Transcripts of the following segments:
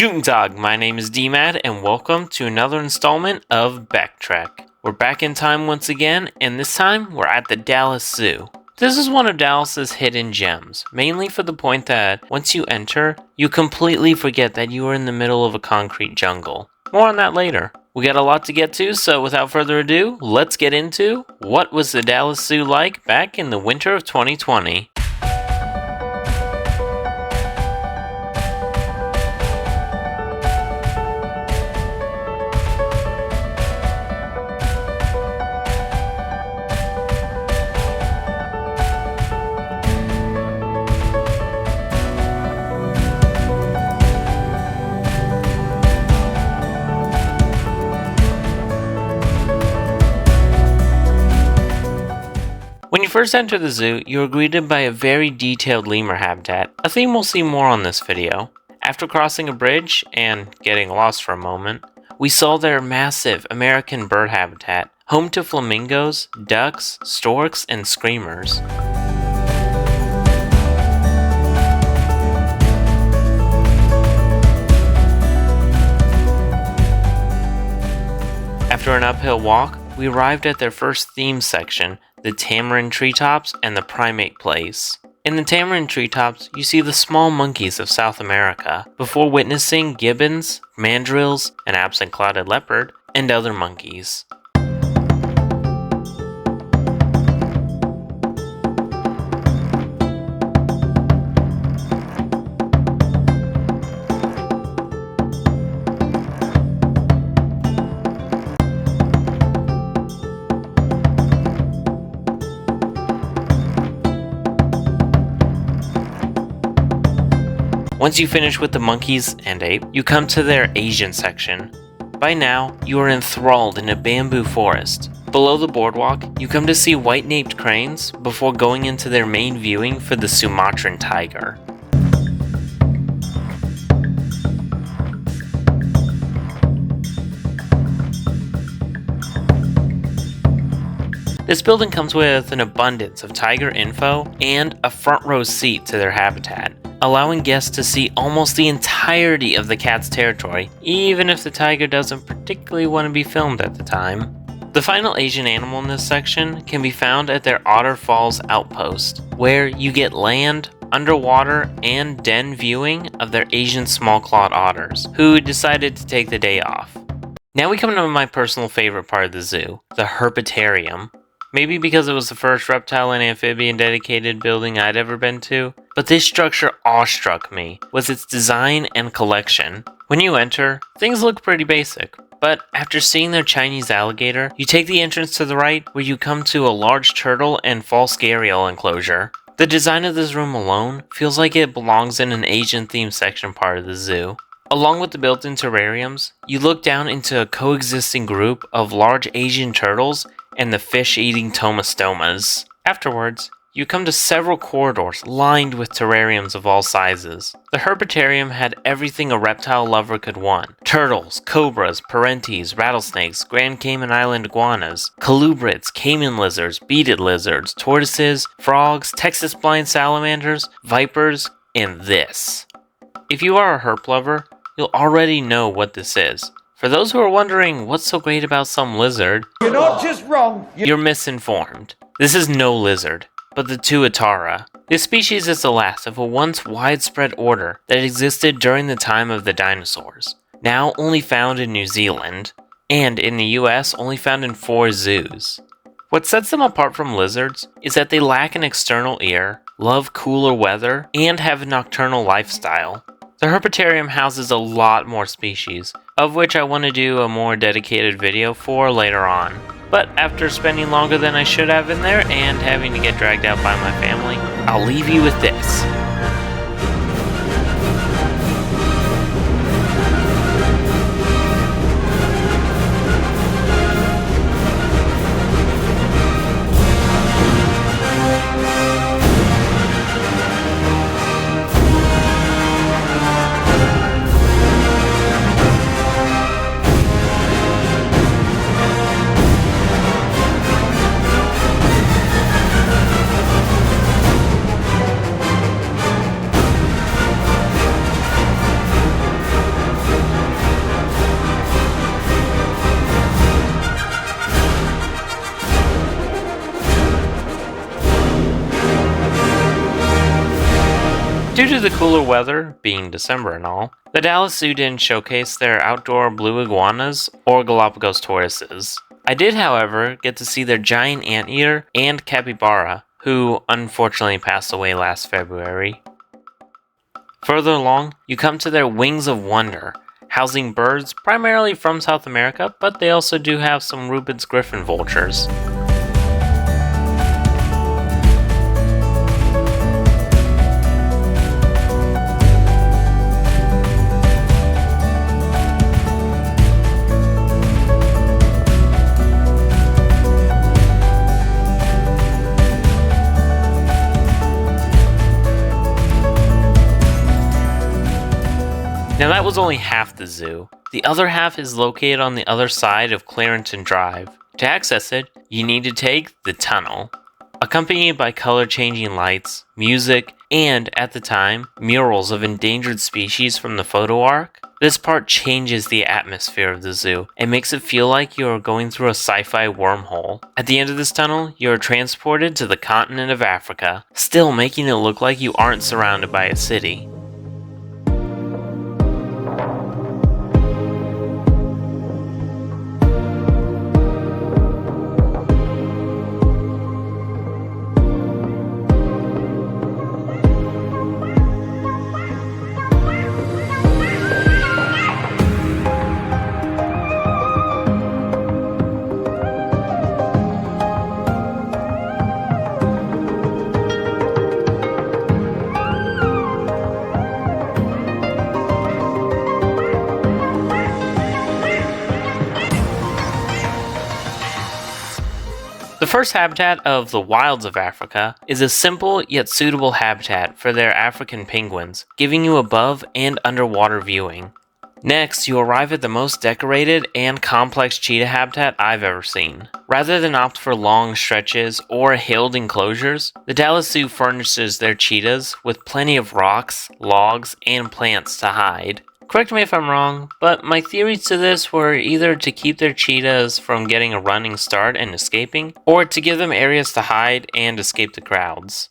Guten Tag, my name is DMAD, and welcome to another installment of Backtrack. We're back in time once again, and this time we're at the Dallas Zoo. This is one of Dallas's hidden gems, mainly for the point that once you enter, you completely forget that you are in the middle of a concrete jungle. More on that later. We got a lot to get to, so without further ado, let's get into what was the Dallas Zoo like back in the winter of 2020. When you first enter the zoo, you are greeted by a very detailed lemur habitat, a theme we'll see more on this video. After crossing a bridge, and getting lost for a moment, we saw their massive American bird habitat, home to flamingos, ducks, storks, and screamers. After an uphill walk, we arrived at their first theme section, the tamarind treetops and the primate place. In the tamarind treetops, you see the small monkeys of South America, before witnessing gibbons, mandrills, an absent clouded leopard, and other monkeys. Once you finish with the monkeys and ape, you come to their Asian section. By now, you are enthralled in a bamboo forest. Below the boardwalk, you come to see white-naped cranes before going into their main viewing for the Sumatran tiger. This building comes with an abundance of tiger info and a front row seat to their habitat, allowing guests to see almost the entirety of the cat's territory, even if the tiger doesn't particularly want to be filmed at the time. The final Asian animal in this section can be found at their Otter Falls outpost, where you get land, underwater, and den viewing of their Asian small-clawed otters, who decided to take the day off. Now we come to my personal favorite part of the zoo, the Herpetarium. Maybe because it was the first reptile and amphibian dedicated building I'd ever been to, but this structure awestruck me with its design and collection. When you enter, things look pretty basic, but after seeing their Chinese alligator, you take the entrance to the right where you come to a large turtle and false gharial enclosure. The design of this room alone feels like it belongs in an Asian themed section part of the zoo. Along with the built-in terrariums, you look down into a coexisting group of large Asian turtles and the fish-eating tomastomas. Afterwards, you come to several corridors lined with terrariums of all sizes. The Herpetarium had everything a reptile lover could want. Turtles, cobras, parentes, rattlesnakes, Grand Cayman Island iguanas, colubrids, caiman lizards, beaded lizards, tortoises, frogs, Texas blind salamanders, vipers, and this. If you are a herp lover, you'll already know what this is. For those who are wondering what's so great about some lizard, you're not just wrong, you're misinformed. This is no lizard, but the tuatara. This species is the last of a once widespread order that existed during the time of the dinosaurs, now only found in New Zealand, and in the US only found in 4 zoos. What sets them apart from lizards is that they lack an external ear, love cooler weather, and have a nocturnal lifestyle. The Herpetarium houses a lot more species, of which I want to do a more dedicated video for later on. But after spending longer than I should have in there and having to get dragged out by my family, I'll leave you with this. Due to the cooler weather, being December and all, the Dallas Zoo didn't showcase their outdoor blue iguanas or Galapagos tortoises. I did, however, get to see their giant anteater and capybara, who unfortunately passed away last February. Further along, you come to their Wings of Wonder, housing birds primarily from South America, but they also do have some Rubens griffin vultures. Now that was only half the zoo. The other half is located on the other side of Clarington Drive. To access it, you need to take the tunnel. Accompanied by color-changing lights, music, and, at the time, murals of endangered species from the photo arc, this part changes the atmosphere of the zoo and makes it feel like you are going through a sci-fi wormhole. At the end of this tunnel, you are transported to the continent of Africa, still making it look like you aren't surrounded by a city. The first habitat of the wilds of Africa is a simple yet suitable habitat for their African penguins, giving you above and underwater viewing. Next, you arrive at the most decorated and complex cheetah habitat I've ever seen. Rather than opt for long stretches or hilled enclosures, the Dallas Zoo furnishes their cheetahs with plenty of rocks, logs, and plants to hide. Correct me if I'm wrong, but my theories to this were either to keep their cheetahs from getting a running start and escaping, or to give them areas to hide and escape the crowds.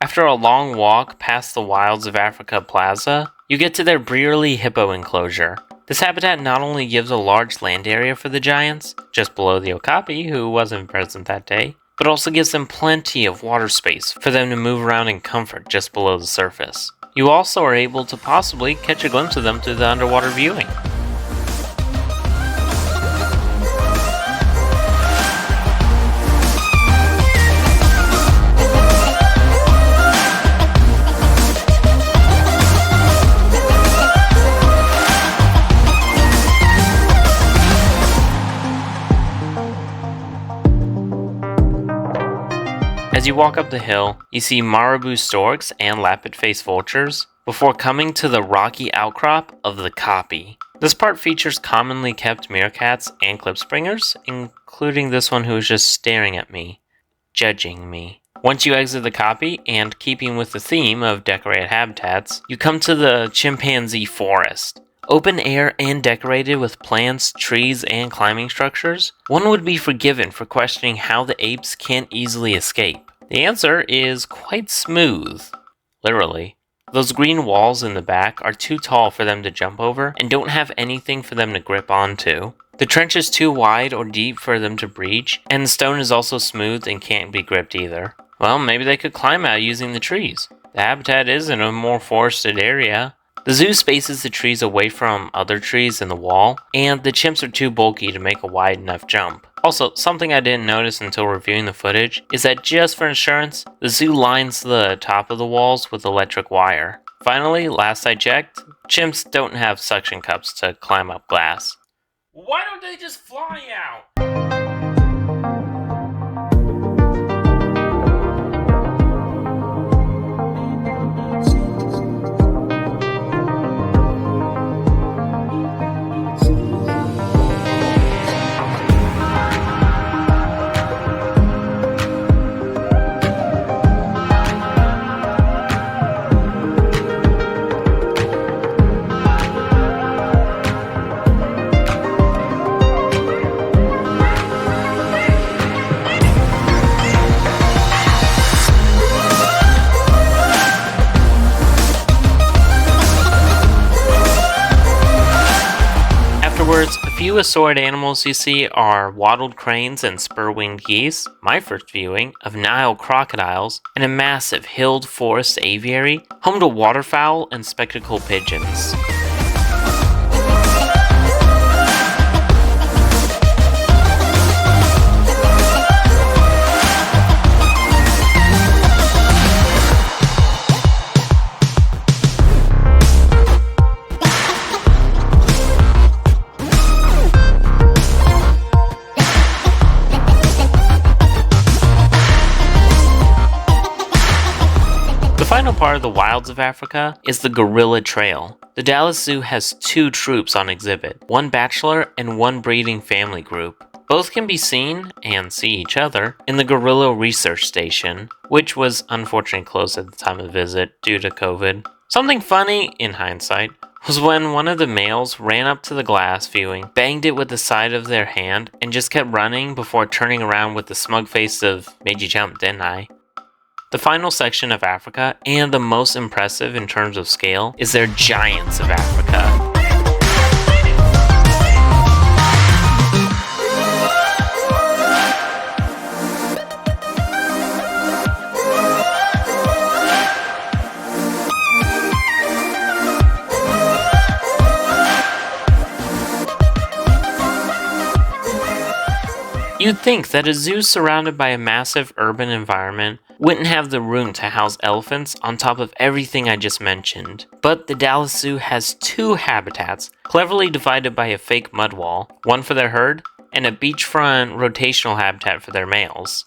After a long walk past the Wilds of Africa Plaza, you get to their Brearley Hippo enclosure. This habitat not only gives a large land area for the giants, just below the okapi who wasn't present that day, but also gives them plenty of water space for them to move around in comfort just below the surface. You also are able to possibly catch a glimpse of them through the underwater viewing. As you walk up the hill, you see marabou storks and lappet-faced vultures, before coming to the rocky outcrop of the Koppie. This part features commonly kept meerkats and klipspringers, including this one who is just staring at me, judging me. Once you exit the Koppie, and keeping with the theme of decorated habitats, you come to the chimpanzee forest. Open air and decorated with plants, trees, and climbing structures, one would be forgiven for questioning how the apes can't easily escape. The answer is quite smooth. Literally. Those green walls in the back are too tall for them to jump over and don't have anything for them to grip onto. The trench is too wide or deep for them to breach, and the stone is also smooth and can't be gripped either. Well, maybe they could climb out using the trees. The habitat is in a more forested area. The zoo spaces the trees away from other trees in the wall, and the chimps are too bulky to make a wide enough jump. Also, something I didn't notice until reviewing the footage is that just for insurance, the zoo lines the top of the walls with electric wire. Finally, last I checked, chimps don't have suction cups to climb up glass. Why don't they just fly out? words, a few assorted animals you see are wattled cranes and spur-winged geese, my first viewing of Nile crocodiles, and a massive hilled forest aviary, home to waterfowl and spectacled pigeons. The final part of the wilds of Africa is the gorilla trail. The Dallas Zoo has two troops on exhibit, one bachelor and one breeding family group. Both can be seen, and see each other, in the Gorilla Research Station, which was unfortunately closed at the time of visit due to COVID. Something funny, in hindsight, was when one of the males ran up to the glass viewing, banged it with the side of their hand, and just kept running before turning around with the smug face of, "Made you jump, didn't I?" The final section of Africa, and the most impressive in terms of scale, is their Giants of Africa. You'd think that a zoo surrounded by a massive urban environment wouldn't have the room to house elephants on top of everything I just mentioned. But the Dallas Zoo has two habitats, cleverly divided by a fake mud wall, one for their herd, and a beachfront rotational habitat for their males.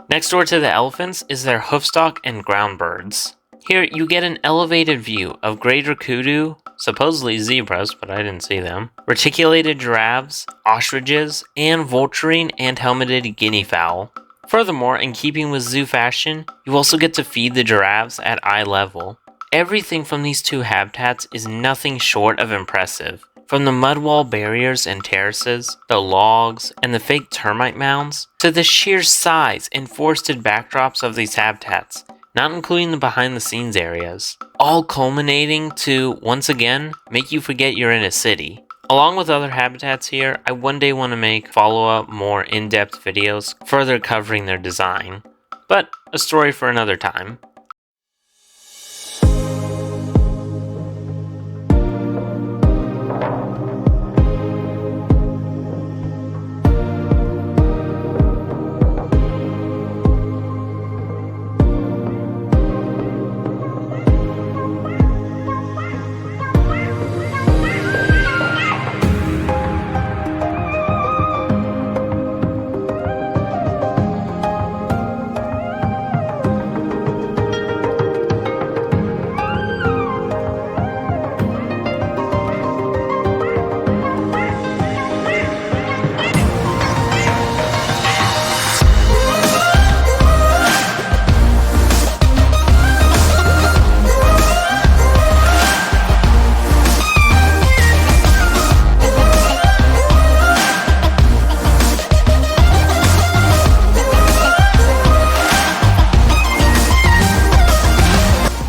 Next door to the elephants is their hoofstock and ground birds. Here you get an elevated view of greater kudu, supposedly zebras, but I didn't see them, reticulated giraffes, ostriches, and vulturine and helmeted guinea fowl. Furthermore, in keeping with zoo fashion, you also get to feed the giraffes at eye level. Everything from these two habitats is nothing short of impressive. From the mud wall barriers and terraces, the logs, and the fake termite mounds, to the sheer size and forested backdrops of these habitats, not including the behind-the-scenes areas, all culminating to, once again, make you forget you're in a city. Along with other habitats here, I one day want to make follow-up, more in-depth videos further covering their design. But a story for another time.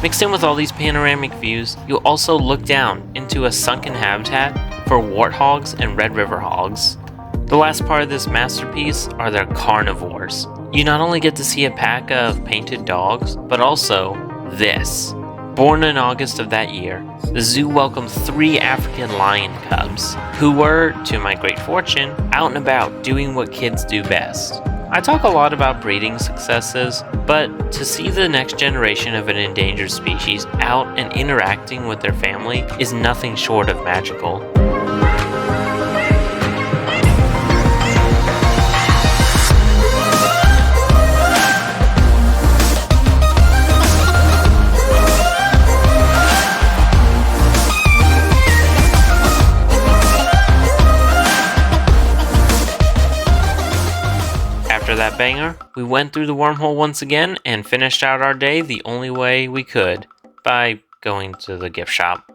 Mixed in with all these panoramic views, you'll also look down into a sunken habitat for warthogs and Red River hogs. The last part of this masterpiece are their carnivores. You not only get to see a pack of painted dogs, but also this. Born in August of that year, the zoo welcomed 3 African lion cubs, who were, to my great fortune, out and about doing what kids do best. I talk a lot about breeding successes, but to see the next generation of an endangered species out and interacting with their family is nothing short of magical. After that banger, we went through the wormhole once again and finished out our day the only way we could, by going to the gift shop.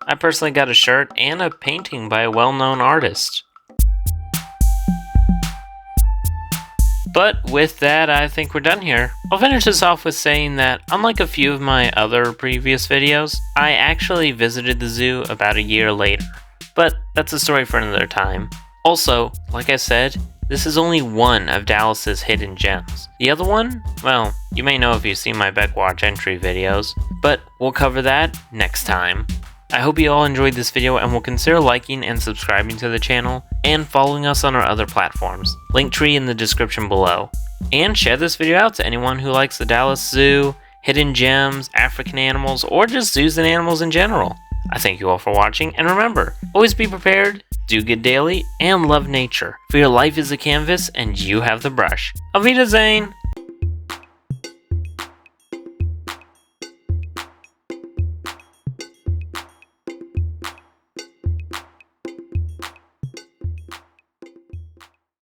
I personally got a shirt and a painting by a well-known artist. But with that, I think we're done here. I'll finish this off with saying that, unlike a few of my other previous videos, I actually visited the zoo about a year later. But that's a story for another time. Also, like I said, this is only one of Dallas's hidden gems. The other one? Well, you may know if you've seen my Beckwatch entry videos, but we'll cover that next time. I hope you all enjoyed this video and will consider liking and subscribing to the channel, and following us on our other platforms. LinkTree in the description below. And share this video out to anyone who likes the Dallas Zoo, hidden gems, African animals, or just zoos and animals in general. I thank you all for watching, and remember, always be prepared, do good daily, and love nature, for your life is a canvas and you have the brush. Auf Wiedersehen!